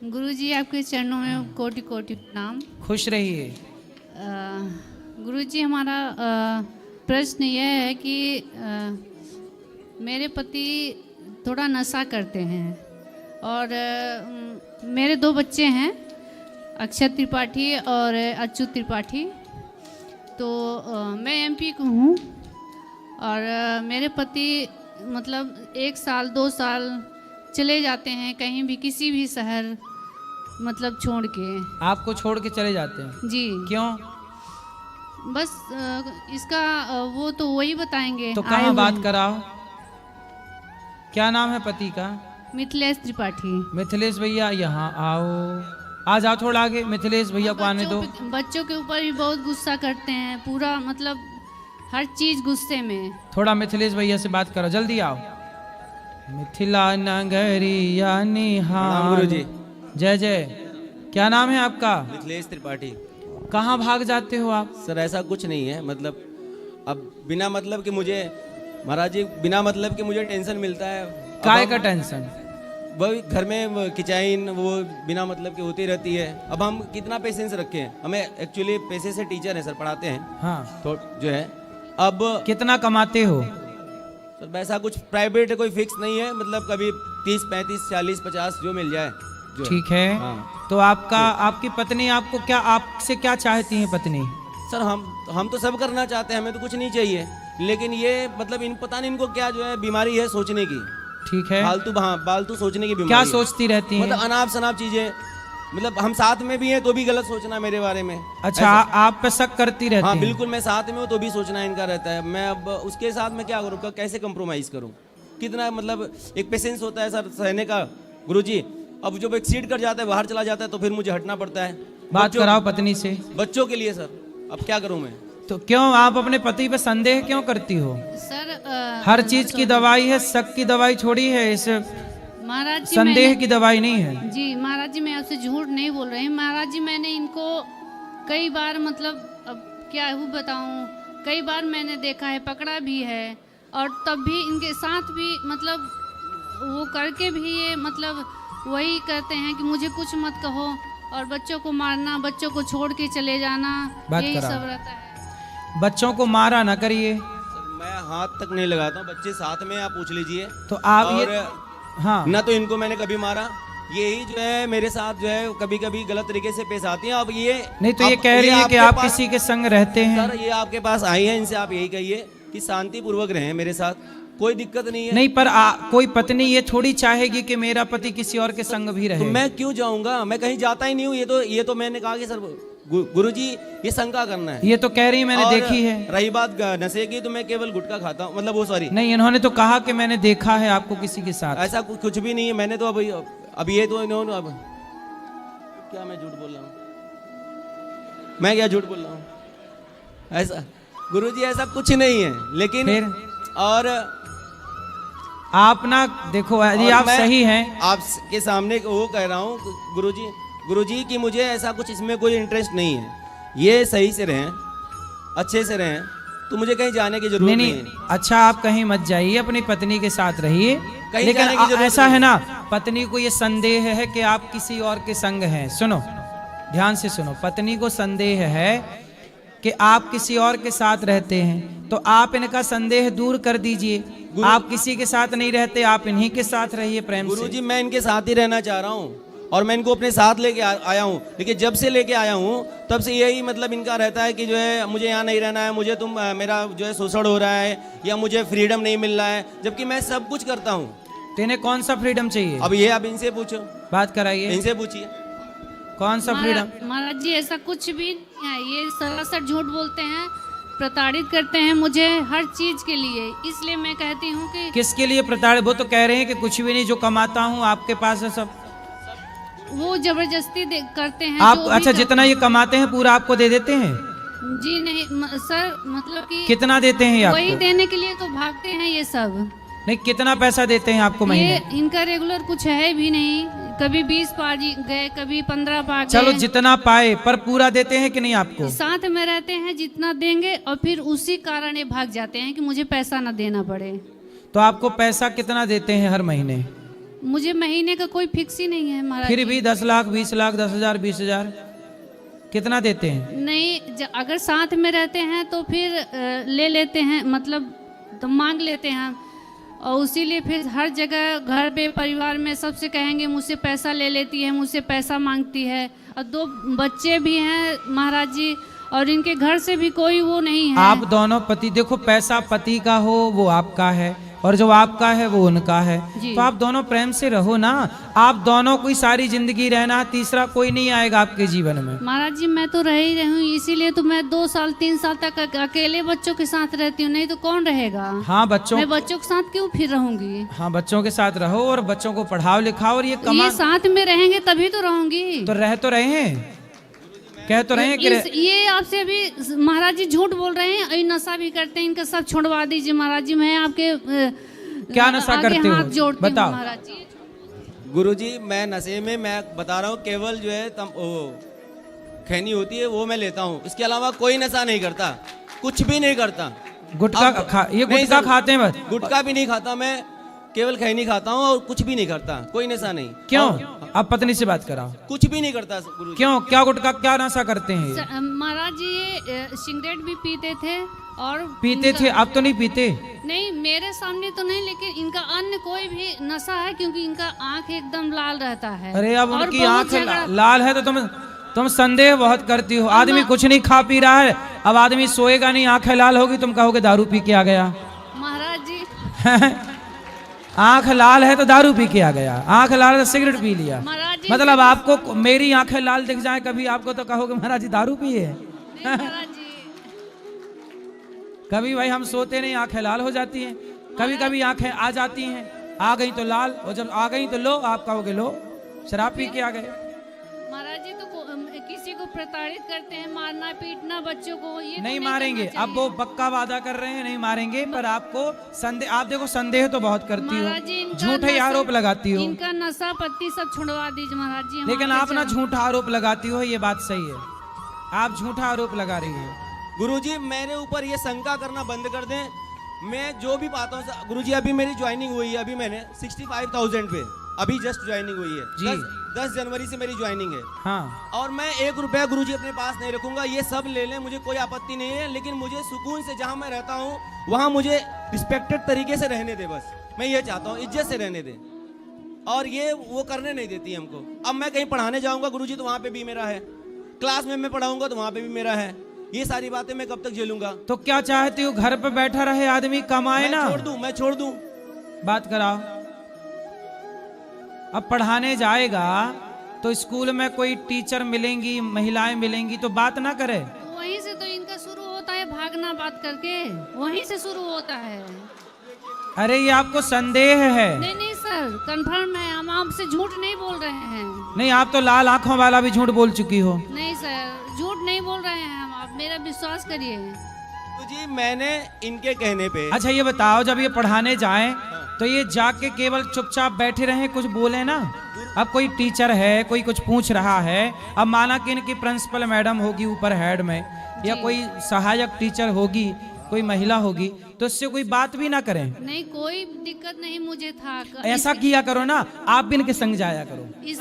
गुरुजी आपके चरणों में कोटि कोटि प्रणाम। खुश रहिए। गुरुजी हमारा प्रश्न यह है कि मेरे पति थोड़ा नशा करते हैं और मेरे 2 बच्चे हैं, अक्षत त्रिपाठी और अच्युत त्रिपाठी। तो मैं एमपी को हूँ और मेरे पति मतलब 1 साल 2 साल चले जाते हैं कहीं भी, किसी भी शहर मतलब छोड़ के। आपको छोड़ के चले जाते हैं? जी। क्यों? बस इसका वो तो वही बताएंगे। तो कहाँ बात कराओ? क्या नाम है पति का? मिथिलेश त्रिपाठी। मिथिलेश भैया यहाँ आओ, आ जाओ थोड़ा आगे। मिथिलेश भैया को आने दो। बच्चों के ऊपर भी बहुत गुस्सा करते हैं, पूरा मतलब हर चीज गुस्से में। थोड़ा मिथिलेश भैया से बात करो, जल्दी आओ। मिथिला नगरिया निहाल। गुरुजी। जय जय। क्या नाम है आपका? मिथिलेश त्रिपाठी। कहाँ भाग जाते हो आप? सर ऐसा कुछ नहीं है, मतलब अब बिना मतलब कि मुझे महाराज जी बिना मतलब कि मुझे टेंशन मिलता है। काय का टेंशन? वही घर में किचाइन वो बिना मतलब की होती रहती है। अब हम कितना पेशेंस रखें? हमें एक्चुअली पैसे से टीचर हैं सर, पढ़ाते हैं। हाँ। तो जो है अब कितना कमाते हो? सर वैसा कुछ प्राइवेट कोई फिक्स नहीं है, मतलब कभी 30 35 40 50 जो मिल जाए। ठीक है। हाँ। तो आपकी पत्नी आपको क्या, आपसे क्या चाहती है पत्नी? सर हम तो सब करना चाहते हैं, हमें तो कुछ नहीं चाहिए, लेकिन ये मतलब इन पता नहीं इनको क्या जो है बीमारी है सोचने की। ठीक है। फालतू सोचने की बीमारी। क्या सोचती रहती हैं? मतलब अनाप शनाप चीजें, मतलब हम साथ में भी हैं तो भी गलत सोचना मेरे बारे में। अच्छा, आप पे शक करती रहती हाँ हैं? बिल्कुल, मैं साथ में हूँ तो भी सोचना इनका रहता है। मैं अब उसके साथ में क्या करूँ, कैसे कंप्रोमाइज करूँ? कितना मतलब एक पेशेंस होता है सर सहने का गुरुजी। अब जब एक्सीड कर जाता है, बाहर चला जाता है, तो फिर मुझे हटना पड़ता है। बात कराओ पत्नी से। बच्चों के लिए सर, अब क्या करूँ मैं? तो क्यों आप अपने पति पे संदेह क्यों करती हो? सर हर चीज की दवाई है, शक की दवाई छोड़ी है, इस महाराज जी संदेह की दवाई नहीं है। जी महाराज जी, मैं आपसे झूठ नहीं बोल रही हूँ महाराज जी। मैंने इनको कई बार मतलब अब क्या हूँ बताऊँ, कई बार मैंने देखा है, पकड़ा भी है, और तब भी इनके साथ भी मतलब वो करके भी ये मतलब वही कहते हैं कि मुझे कुछ मत कहो, और बच्चों को मारना, बच्चों को छोड़ के चले जाना, यही सब रहता है। बच्चों को मारा ना करिए। मैं हाथ तक नहीं लगाता हूँ, बच्चे साथ में, आप पूछ लीजिए। तो आप और ये हाँ, ना तो इनको मैंने कभी मारा, यही जो है मेरे साथ जो है कभी कभी गलत तरीके से पेश आती हैं। अब ये नहीं तो ये कह रही है कि आप किसी के संग रहते हैं। सर ये आपके पास आई है, इनसे आप यही कहिए कि शांति पूर्वक रहें मेरे साथ, कोई दिक्कत नहीं है। नहीं पर कोई पत्नी ये थोड़ी चाहेगी कि मेरा पति किसी और के संग भी रहे। तो मैं क्यों जाऊंगा? मैं कहीं जाता ही नहीं हूँ। ये तो मैंने कहा कि सर गुरुजी ये शंका करना है। ये तो कह रही मैंने देखी है। रही बात नशे की, तो मैं केवल गुटखा खाता हूँ, मतलब वो सॉरी नहीं, इन्होंने तो कहा कि मैंने देखा है आपको किसी के साथ। ऐसा कुछ भी नहीं है। मैंने तो अब ये तो इन्होंने अब क्या मैं झूठ बोल रहा हूँ? मैं क्या झूठ बोल रहा हूँ? ऐसा गुरुजी ऐसा कुछ नहीं है, लेकिन फिर और आप ना देखो, यदि आप सही हैं, आपके सामने वो कह रहा हूँ गुरुजी कि मुझे ऐसा कुछ इसमें कोई इंटरेस्ट नहीं है। ये सही से रहें, अच्छे से रहें, तो मुझे कहीं जाने की जरूरत नहीं है। अच्छा, आप कहीं मत जाइए, अपनी पत्नी के साथ रहिए। कहीं लेकिन जाने की जरूरत ऐसा नहीं है ना, पत्नी को ये संदेह है कि आप किसी और के संग हैं। सुनो, ध्यान से सुनो। पत्नी को संदेह है कि आप किसी और के साथ रहते हैं, तो आप इनका संदेह दूर कर दीजिए। आप किसी के साथ नहीं रहते, आप इन्हीं के साथ रहिए प्रेम से। गुरुजी मैं इनके साथ ही रहना चाह रहा हूँ और मैं इनको अपने साथ लेके आया हूँ, लेकिन जब से लेके आया हूँ तब से यही मतलब इनका रहता है कि जो है मुझे यहाँ नहीं रहना है, मुझे मेरा जो है शोषण हो रहा है, या मुझे फ्रीडम नहीं मिल रहा है, जबकि मैं सब कुछ करता हूँ। तो इन्हें कौन सा फ्रीडम चाहिए? अब ये आप इनसे पूछो, बात कराइए, इनसे पूछिए कौन सा फ्रीडम? महाराज जी ऐसा कुछ भी नहीं है, ये सरासर झूठ बोलते हैं, प्रताड़ित करते हैं मुझे हर चीज के लिए। इसलिए मैं कहती हूँ कि किसके लिए प्रताड़ित? वो तो कह रहे हैं कि कुछ भी नहीं, जो कमाता हूँ आपके पास है सब। वो जबरदस्ती करते हैं। आप अच्छा, जितना ये कमाते हैं पूरा आपको दे देते हैं? जी नहीं सर, मतलब कि कितना देते हैं वही आपको? देने के लिए तो भागते हैं ये सब। नहीं, कितना पैसा देते हैं आपको महीने? ये इनका रेगुलर कुछ है भी नहीं, कभी 20 पा गए, कभी 15 पा गए। चलो जितना पाए, पर पूरा देते हैं कि नहीं आपको? साथ में रहते हैं, जितना देंगे, और फिर उसी कारण ये भाग जाते हैं कि मुझे पैसा ना देना पड़े। तो आपको पैसा कितना देते हैं हर महीने? मुझे महीने का कोई फिक्स ही नहीं है महाराज फिर जी। भी 10 लाख 20 लाख 10,000 20,000 कितना देते हैं? नहीं, अगर साथ में रहते हैं तो फिर ले लेते हैं, मतलब तो मांग लेते हैं, और उसीलिए फिर हर जगह घर पे परिवार में सबसे कहेंगे मुझसे पैसा ले लेती है, मुझसे पैसा मांगती है। और 2 बच्चे भी हैं महाराज जी, और इनके घर से भी कोई वो नहीं है। आप दोनों पति, देखो पैसा पति का हो वो आपका है, और जो आपका है वो उनका है, जी। तो आप दोनों प्रेम से रहो ना। आप दोनों को सारी जिंदगी रहना, तीसरा कोई नहीं आएगा आपके जीवन में। महाराज जी मैं तो रह ही रही हूँ, इसीलिए तो मैं 2 साल 3 साल तक अकेले बच्चों के साथ रहती हूँ, नहीं तो कौन रहेगा। हाँ बच्चों, मैं बच्चों के साथ क्यों फिर रहूंगी। हाँ बच्चों के साथ रहो और बच्चों को पढ़ाओ लिखाओ, और ये कमा ये साथ में रहेंगे तभी तो रहूंगी। तो रहे हैं, कह तो रहे हैं कि ये आपसे अभी महाराज जी झूठ बोल रहे हैं, ये नशा भी करते हैं, इनका सब छुड़वा दीजिए महाराज जी। मैं आपके क्या नशा आगे करते हाथ हो जोड़ती हूँ बताओ। महाराज जी। गुरुजी मैं नशे में, मैं बता रहा हूँ, केवल जो है खैनी होती है वो मैं लेता हूँ, इसके अलावा कोई नशा नहीं करता, कुछ भी नहीं करता। गुटखा ये नहीं गुटखा सर, खाते हैं बस? गुटखा भी नहीं खाता मैं, केवल खैनी खाता हूँ और कुछ भी नहीं करता, कोई नशा नहीं। क्यों? और आप पत्नी से बात कराओ। कुछ भी नहीं करता गुरुजी। क्यों? क्या गुटखा क्या नशा करते हैं ये? महाराज जी ये सिगरेट भी पीते थे और पीते थे, अब तो नहीं पीते? नहीं, मेरे सामने तो नहीं, लेकिन इनका अन्य कोई भी नशा है, क्योंकि इनका आंख एकदम लाल रहता है। अरे अब और उनकी बहुत आंख झगड़ा- लाल है तो तुम संदेह बहुत करती हो। आदमी कुछ नहीं खा पी रहा है, अब आदमी सोएगा नहीं, आंखें लाल होगी, तुम कहोगे दारू पी के आ गया। महाराज जी आंख लाल है तो दारू पी के आ गया, आंख लाल है तो सिगरेट पी लिया। महाराज जी मतलब आपको मेरी आंखें लाल दिख जाए कभी आपको तो कहोगे महाराज जी दारू पिए। नहीं, महाराज जी कभी भाई हम सोते नहीं, आंखें लाल हो जाती हैं, कभी कभी आंखें आ जाती हैं, आ गई तो लाल, और जब आ गई तो लो, आप कहोगे लो शराब पी के आ गए। महाराज जी तो किसी को प्रताड़ित करते हैं, मारना पीटना बच्चों को, ये तो नहीं मारेंगे, करना अब वो पक्का वादा कर रहे हैं नहीं मारेंगे, पर आपको संदेह, आप देखो संदेह तो बहुत करती महाराज जी, हो, इनका झूठे नशा- आरोप लगाती हो। इनका नशा पत्ती सब छुड़वा दीजिए महाराज जी। हम लेकिन आगे आप ना चल- झूठा आरोप लगाती हो, ये बात सही है, आप झूठा आरोप लगा रही हो। गुरुजी मेरे ऊपर ये शंका करना बंद कर दें, मैं जो भी पाता हूँ। गुरुजी अभी मेरी ज्वाइनिंग हुई है, अभी मैंने 65,000 पे अभी जस्ट ज्वाइनिंग हुई है जी। 10 जनवरी से मेरी ज्वाइनिंग है। हाँ, और मैं 1 रुपया गुरुजी अपने पास नहीं रखूंगा, ये सब ले लें, मुझे कोई आपत्ति नहीं है, लेकिन मुझे सुकून से जहाँ मैं रहता हूँ वहाँ मुझे रिस्पेक्टेड तरीके से रहने दे, बस मैं ये चाहता हूँ, इज्जत से रहने दे। और ये वो करने नहीं देती हमको। अब मैं कहीं पढ़ाने जाऊंगा गुरुजी तो वहाँ पे भी मेरा है, क्लास में मैं पढ़ाऊंगा तो वहाँ पे भी मेरा है, ये सारी बातें मैं कब तक झेलूंगा। तो क्या चाहती हो, घर पे बैठा रहे आदमी, कमाए ना? मैं छोड़ दूं। बात कराओ। अब पढ़ाने जाएगा तो स्कूल में कोई टीचर मिलेंगी, महिलाएं मिलेंगी, तो बात ना करे? वहीं से तो इनका शुरू होता है भागना, बात करके वहीं से शुरू होता है। अरे ये आपको संदेह है? नहीं नहीं सर, कंफर्म है, हम आपसे झूठ नहीं बोल रहे हैं। नहीं, आप तो लाल आंखों वाला भी झूठ बोल चुकी हो। नहीं सर, झूठ नहीं बोल रहे हैं हम, आप मेरा विश्वास करिए। तो जी मैंने इनके कहने पे। अच्छा ये बताओ, जब ये पढ़ाने जाएं तो ये जाके केवल चुपचाप बैठे रहें, कुछ बोले ना? अब कोई टीचर है, कोई कुछ पूछ रहा है, अब माना कि इनकी प्रिंसिपल मैडम होगी ऊपर हेड में, या कोई सहायक टीचर होगी, कोई महिला होगी, तो इससे कोई बात भी ना करें? नहीं, कोई दिक्कत नहीं मुझे था। ऐसा किया करो ना, आप भी इनके संग जाया करो। इस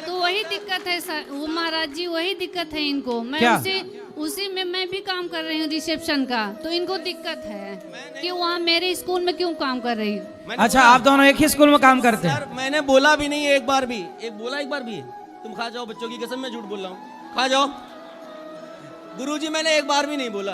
तो वही दिक्कत है सर, वो महाराज जी वही दिक्कत है इनको। मैं क्या? उसी में मैं भी काम कर रही हूँ रिसेप्शन का, तो इनको दिक्कत है कि वहाँ मेरे स्कूल में क्यों काम कर रही हूँ। अच्छा, आप दोनों एक ही स्कूल में काम करते हैं? सर मैंने बोला भी नहीं एक बार भी, एक बार भी तुम खा जाओ, बच्चों की कसम, मैं झूठ बोल रहा हूँ, खा जाओ। गुरुजी मैंने एक बार भी नहीं बोला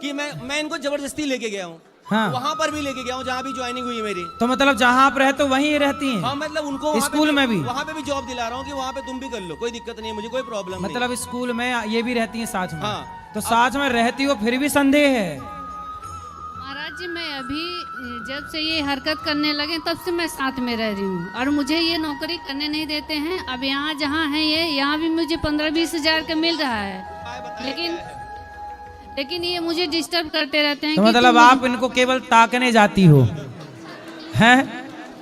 कि मैं इनको जबरदस्ती लेके गया हूँ। हाँ। वहाँ पर भी लेके गया हूँ जहाँ भी ज्वाइनिंग हुई है मेरी। तो मतलब जहाँ आप रहते हो वहीं रहती हैं? हाँ, मतलब उनको वहाँ स्कूल में भी? वहाँ पे भी जॉब दिला रहा हूँ कि वहाँ पे तुम भी कर लो, कोई दिक्कत नहीं है, मुझे कोई प्रॉब्लम नहीं। मतलब स्कूल में ये भी रहती हैं साथ में? हाँ। तो साथ में रहती हो फिर भी संदेह है? महाराज जी मैं अभी जब से ये हरकत करने लगे तब से मैं साथ में रह रही हूँ, और मुझे ये नौकरी करने नहीं देते हैं। अब यहाँ जहाँ है ये, यहाँ भी मुझे 15-20 हजार का मिल रहा है, लेकिन ये मुझे डिस्टर्ब करते रहते हैं। तो कि मतलब तुम- आप इनको केवल ताकने जाती हो, हैं?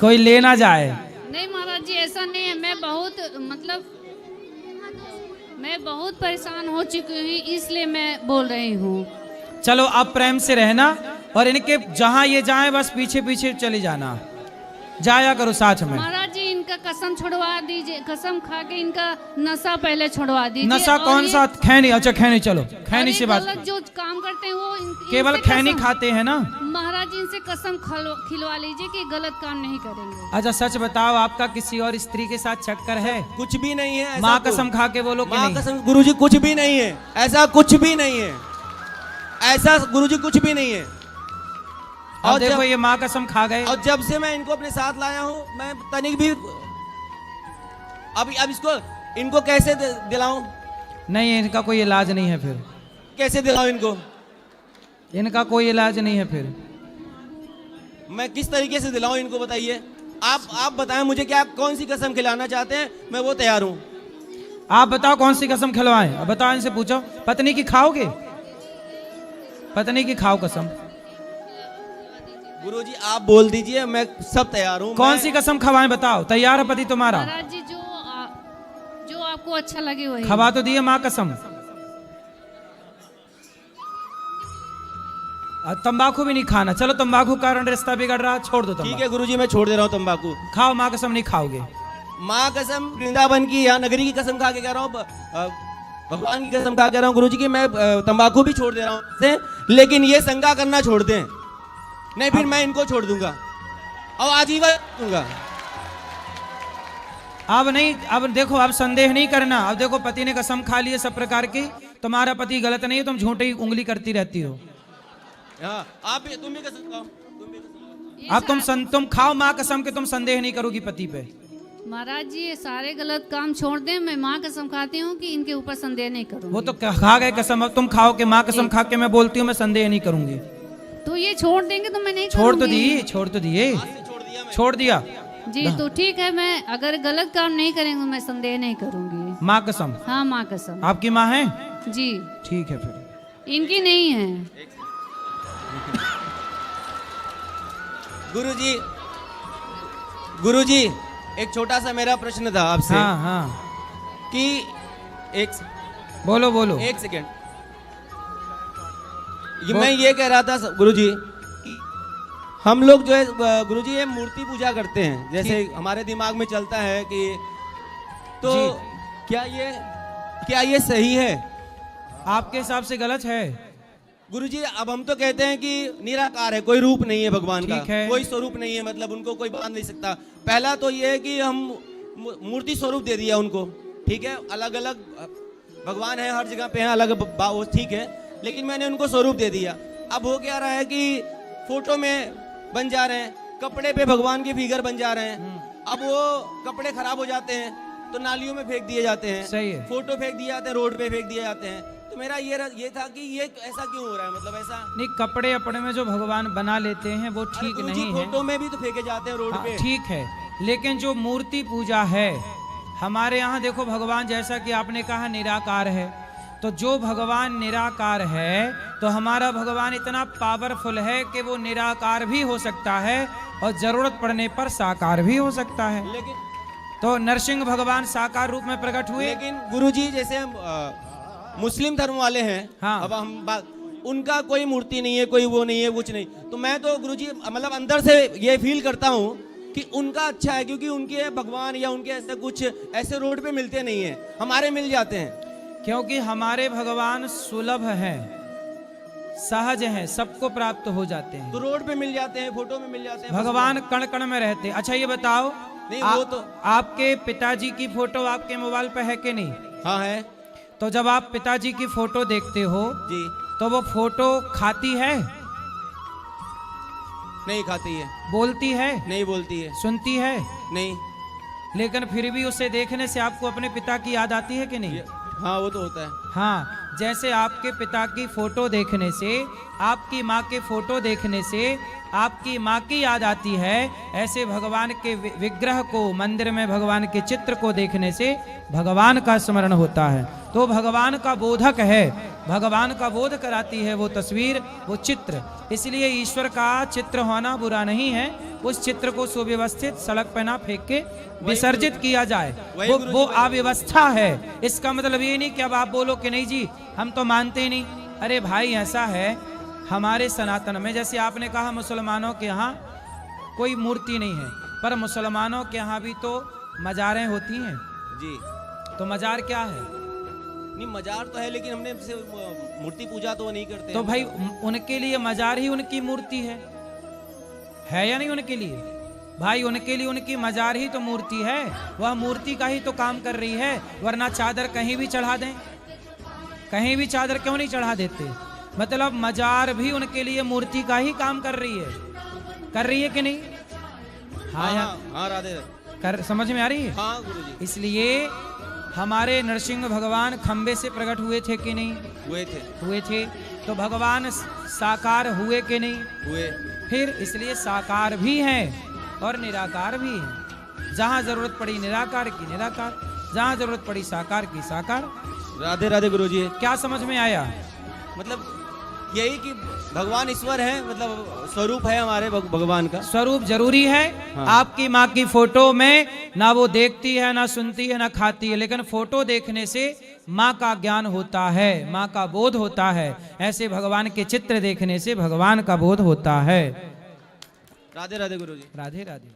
कोई ले ना जाए? नहीं महाराज जी, ऐसा नहीं है। मैं बहुत परेशान हो चुकी हूँ, इसलिए मैं बोल रही हूँ। चलो अब प्रेम से रहना, और इनके जहाँ ये जाए बस पीछे पीछे चले जाना, जाया करो साथ में। महाराज जी कसम छुड़वा दीजिए, कसम खा के इनका नशा पहले छुड़वा दीजिए। नशा और कौन ये- सा? खैनी? अच्छा खैनी, चलो और खैनी ये से बात। गलत जो काम करते हैं वो केवल इनसे खैनी कसम- खाते हैं ना? महाराज इनसे कसम खिलवा लीजिए कि गलत काम नहीं करेंगे। अच्छा सच बताओ, आपका किसी और स्त्री के साथ चक्कर है? कुछ भी नहीं है ऐसा माँ कुछ। कसम खा के बोलो कि माँ नहीं? कसम गुरुजी कुछ भी नहीं है, ऐसा कुछ भी नहीं है, ऐसा गुरुजी कुछ भी नहीं है। और देखो ये माँ कसम खा गए। और जब से मैं इनको अपने साथ लाया हूँ, मैं तनिक भी अब इसको इनको कैसे दिलाऊं? नहीं, इनका कोई इलाज नहीं है। फिर कैसे दिलाऊं इनको? इनका कोई इलाज नहीं है। फिर मैं किस तरीके से दिलाऊं इनको, बताइए आप बताएं मुझे, क्या कौन सी कसम खिलाना चाहते हैं, मैं वो तैयार हूँ। आप बताओ कौन सी कसम खिलवाएं? अब बताओ, इनसे पूछो। पत्नी की खाओगे? पत्नी की खाओ कसम। गुरुजी आप बोल दीजिए, मैं सब तैयार हूँ। कौन सी कसम खवाएं बताओ? तैयार है पति तुम्हारा? महाराज जी जो आपको अच्छा लगे वही। खवा तो दिए माँ कसम। तंबाकू भी नहीं खाना। चलो तंबाकू के कारण रिश्ता बिगड़ रहा, छोड़ दो ठीक तंबाकू। है गुरुजी, मैं छोड़ दे रहा हूँ तंबाकू। खाओ माँ कसम, नहीं खाओगे? माँ कसम वृंदावन की या नगरी की कसम खा के कह रहा हूँ, भगवान की कसम खा के कह रहा हूँ गुरुजी की, मैं तंबाकू भी छोड़ दे रहा हूँ, लेकिन ये संगा करना छोड़ दें, नहीं फिर मैं इनको छोड़ दूंगा और आजीवन दूंगा। अब नहीं, अब देखो, अब संदेह नहीं करना। अब देखो पति ने कसम खा ली है सब प्रकार की, तुम्हारा पति गलत नहीं है, तुम झूठी उंगली करती रहती हो। हाँ, तुम भी कसम खाओ, तुम भी कसम खाओ। अब तुम खाओ माँ कसम के, तुम संदेह नहीं करोगी पति पे। महाराज जी ये सारे गलत काम छोड़ दें, मैं माँ कसम खाती हूँ कि इनके ऊपर संदेह नहीं करूँगी। वो तो खा गए कसम, अब तुम खाओ कि माँ कसम खा के मैं बोलती हूँ मैं संदेह नहीं करूंगी। तो ये छोड़ देंगे तो मैं नहीं छोड़ तो करूँगी। दिए, छोड़ तो दिए, छोड़ दिया मैं। छोड़ दिया। जी तो ठीक है, मैं अगर गलत काम नहीं करेंगे मैं संदेह नहीं करूँगी। माँ कसम? हाँ माँ कसम। आपकी माँ है? जी ठीक है फिर। इनकी नहीं है। गुरुजी एक छोटा सा मेरा प्रश्न था आपसे। हाँ हाँ कि बोलो बोलो। एक सेकेंड, मैं ये कह रहा था गुरुजी, हम लोग जो है गुरुजी ये मूर्ति पूजा करते हैं, जैसे हमारे दिमाग में चलता है कि, तो क्या ये सही है? आपके हिसाब से गलत है? गुरुजी अब हम तो कहते हैं कि निराकार है, कोई रूप नहीं है भगवान का, ठीक है। कोई स्वरूप नहीं है, मतलब उनको कोई बांध नहीं सकता। पहला तो ये है कि हम मूर्ति स्वरूप दे दिया उनको, ठीक है, अलग अलग भगवान है, हर जगह पे है अलग, वो ठीक है, लेकिन मैंने उनको स्वरूप दे दिया। अब हो क्या रहा है कि फोटो में बन जा रहे हैं, कपड़े पे भगवान के फिगर बन जा रहे हैं। अब वो कपड़े खराब हो जाते हैं तो नालियों में फेंक दिए जाते हैं, सही है। फोटो फेंक दिए जाते हैं, रोड पे फेंक दिए जाते हैं। तो मेरा ये था कि ये ऐसा क्यों हो रहा है, मतलब ऐसा नहीं, कपड़े अपने में जो भगवान बना लेते हैं वो ठीक गुरुजी नहीं है। फोटो में भी तो फेंके जाते हैं रोड हाँ, पे। ठीक है, लेकिन जो मूर्ति पूजा है हमारे यहाँ, देखो भगवान जैसा कि आपने कहा निराकार है, तो जो भगवान निराकार है तो हमारा भगवान इतना पावरफुल है कि वो निराकार भी हो सकता है और जरूरत पड़ने पर साकार भी हो सकता है। लेकिन तो नरसिंह भगवान साकार रूप में प्रकट हुए। लेकिन गुरुजी जैसे मुस्लिम धर्म वाले हैं, हाँ। अब हम बात, उनका कोई मूर्ति नहीं है, कोई वो नहीं है, कुछ नहीं। तो मैं तो गुरुजी मतलब अंदर से ये फील करता हूँ कि उनका अच्छा है, क्योंकि उनके भगवान या उनके ऐसे कुछ ऐसे रोड पे मिलते नहीं है, हमारे मिल जाते हैं। क्योंकि हमारे भगवान सुलभ हैं, सहज हैं, सबको प्राप्त हो जाते हैं। तो रोड पे मिल जाते हैं, फोटो में मिल जाते हैं, भगवान कण कण में रहते हैं। अच्छा ये बताओ, नहीं, वो तो आपके पिताजी की फोटो आपके मोबाइल पे है कि नहीं? हाँ है तो जब आप पिताजी की फोटो देखते हो जी। तो वो फोटो खाती है? नहीं खाती है, बोलती है? नहीं बोलती है, सुनती है? नहीं। लेकिन फिर भी उसे देखने से आपको अपने पिता की याद आती है कि नहीं? हाँ वो तो होता है। हाँ, जैसे आपके पिता की फोटो देखने से, आपकी माँ के फोटो देखने से आपकी माँ की याद आती है, ऐसे भगवान के विग्रह को, मंदिर में भगवान के चित्र को देखने से भगवान का स्मरण होता है। तो भगवान का बोधक है, भगवान का बोध कराती है वो तस्वीर, वो चित्र। इसलिए ईश्वर का चित्र होना बुरा नहीं है, उस चित्र को सुव्यवस्थित सड़क पर ना फेंक के विसर्जित किया जाए, वो अव्यवस्था है। इसका मतलब ये नहीं कि अब आप बोलो कि नहीं जी हम तो मानते ही नहीं। अरे भाई ऐसा है, हमारे सनातन में, जैसे आपने कहा मुसलमानों के यहाँ कोई मूर्ति नहीं है, पर मुसलमानों के यहाँ भी तो मजारें होती हैं, जी। तो मजार क्या है? नहीं मजार तो है, लेकिन हमने मूर्ति पूजा तो नहीं करते तो हैं। भाई उनके लिए मजार ही उनकी मूर्ति है या नहीं? उनके लिए भाई, उनके लिए उनकी मजार ही तो मूर्ति है, वह मूर्ति का ही तो काम कर रही है, वरना चादर कहीं भी चढ़ा दें, कहीं भी चादर क्यों नहीं चढ़ा देते? मतलब मजार भी उनके लिए मूर्ति का ही काम कर रही है कि नहीं? हाँ यार, हाँ राधे। समझ में आ रही है? हाँ गुरुजी। इसलिए हमारे नरसिंह भगवान खंबे से प्रकट हुए थे कि नहीं? हुए थे। तो भगवान साकार हुए कि नहीं? हुए। फिर इसलिए साकार भी हैं और निराकार भी हैं। जहां जरूरत पड़ी निराकार की निराकार, जहां जरूरत पड़ी साकार की साकार। राधे राधे गुरुजी। क्या समझ में आया? मतलब यही कि भगवान ईश्वर है, मतलब स्वरूप है हमारे भगवान का। स्वरूप जरूरी है। हाँ। आपकी माँ की फोटो में ना वो देखती है, ना सुनती है, ना खाती है, लेकिन फोटो देखने से माँ का ज्ञान होता है, माँ का बोध होता है। ऐसे भगवान के चित्र देखने से भगवान का बोध होता है। राधे राधे गुरुजी। राधे राधे।